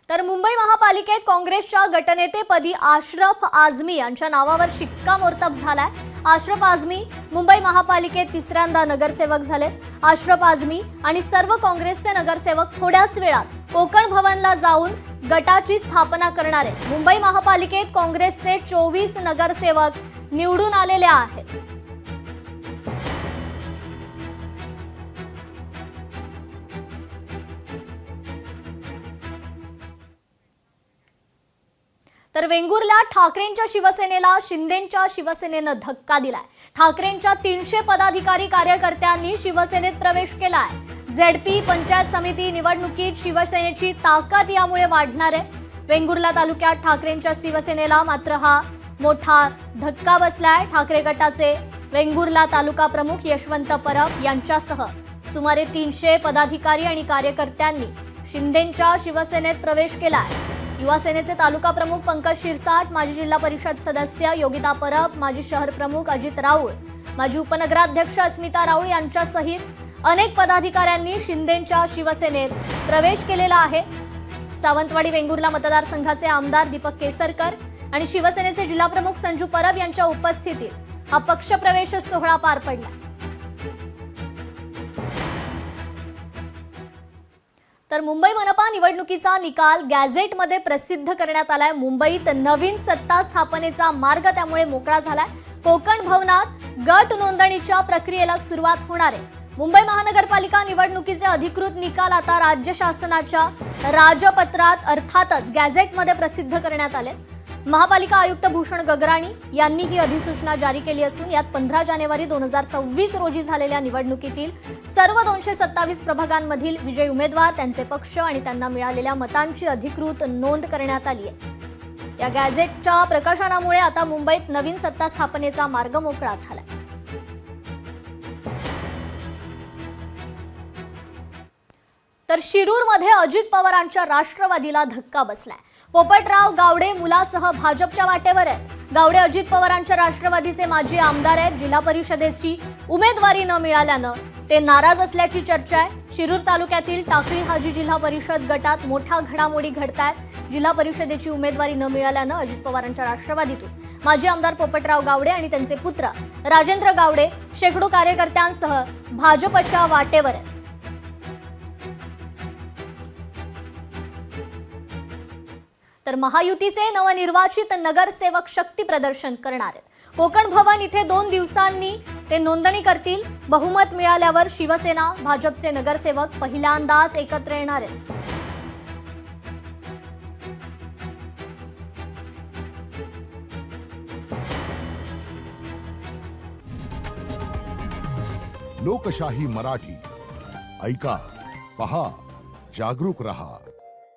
तर मुंबई महापालिकेत काँग्रेसच्या गटनेतेपदी अशरफ आझमी यांच्या नावावर शिक्कामोर्तब झालाय। अशरफ आझमी मुंबई महापालिकेत तिसऱ्यांदा नगरसेवक झाले। अशरफ आझमी आणि सर्व काँग्रेसचे नगरसेवक थोड्याच वेळात कोकण भवनला जाऊन गटाची स्थापना करणार आहेत। मुंबई महापालिकेत काँग्रेसचे 24 नगरसेवक निवडून आलेले आहेत। तर वेंगुर्ला ठाकरेंच्या शिवसेनेला शिंदेंच्या शिवसेनेने धक्का दिलाय। ठाकरेंच्या 300 पदाधिकारी कार्यकर्त्यांनी शिवसेनेत प्रवेश केलाय। झेडपी पंचायत समिती निवडणुकीत शिवसेनेची ताकद यामुळे वाढणार आहे। वेंगुर्ला तालुक्यात ठाकरेंच्या शिवसेनेला मात्र हा मोठा धक्का बसलाय। ठाकरे गटाचे वेंगुर्ला तालुका प्रमुख यशवंत परब यांच्यासह सुमारे 300 पदाधिकारी आणि कार्यकर्त्यांनी शिंदेंच्या शिवसेनेत प्रवेश केलाय। युवा सेनेचे तालुका प्रमुख पंकज शिरसाट, माजी जिल्हा परिषद सदस्य योगिता परब, माजी शहर प्रमुख अजित राऊळ, माजी उपनगराध्यक्ष अस्मिता राऊळ यांच्यासहित अनेक पदाधिकाऱ्यांनी शिंदेंच्या शिवसेनेत प्रवेश केलेला आहे। सावंतवाडी वेंगुर्ला मतदारसंघाचे आमदार दीपक केसरकर आणि शिवसेनेचे जिल्हा प्रमुख संजू परब यांच्या उपस्थितीत हा पक्षप्रवेश सोहळा पार पडला। तर मुंबई मनपा निवडणुकीचा निकाल गॅझेटमध्ये प्रसिद्ध करण्यात आलाय। मुंबईत नवीन सत्ता स्थापनेचा मार्ग त्यामुळे मोकळा झालाय। कोकण भवनात गट नोंदणीच्या प्रक्रियेला सुरुवात होणार आहे। मुंबई महानगरपालिका निवडणुकीचे अधिकृत निकाल आता राज्य शासनाच्या राजपत्रात अर्थातच गॅझेटमध्ये प्रसिद्ध करण्यात आले। महापालिका आयुक्त भूषण गगराणी यांनी ही अधिसूचना जारी केली असून यात 15 जानेवारी 2026 रोजी झालेल्या निवडणुकीतील सर्व 227 प्रभागांमधील विजयी उमेदवार, त्यांचे पक्ष आणि त्यांना मिळालेल्या मतांची अधिकृत नोंद करण्यात आली आहे। या गॅझेटच्या प्रकाशनामुळे आता मुंबईत नवीन सत्ता स्थापनेचा मार्ग मोकळा झाला। तर शिरूरमध्ये अजित पवारांच्या राष्ट्रवादीला धक्का बसलाय। पोपटराव गावडे मुलासह भाजपच्या वाटेवर आहेत। गावडे अजित पवारांच्या राष्ट्रवादीचे माजी आमदार आहेत। जिल्हा परिषदेची उमेदवारी न मिळाल्यानं ते नाराज असल्याची चर्चा आहे। शिरूर तालुक्यातील टाकळी हाजी जिल्हा परिषद गटात मोठ्या घडामोडी घडतायत। जिल्हा परिषदेची उमेदवारी न मिळाल्यानं अजित पवारांच्या राष्ट्रवादीतून माजी आमदार पोपटराव गावडे आणि त्यांचे पुत्र राजेंद्र गावडे शेकडो कार्यकर्त्यांसह भाजपच्या वाटेवर आहेत। तर महायुतीचे नवनिर्वाचित नगरसेवक शक्ती प्रदर्शन करणार आहेत। कोकण भवन इथे 2 दिवसांनी ते नोंदणी करतील। बहुमत मिळाल्यावर शिवसेना भाजपचे नगरसेवक पहिल्यांदाच एकत्र येणार आहेत। लोकशाही मराठी ऐका, पहा, जागरूक रहा।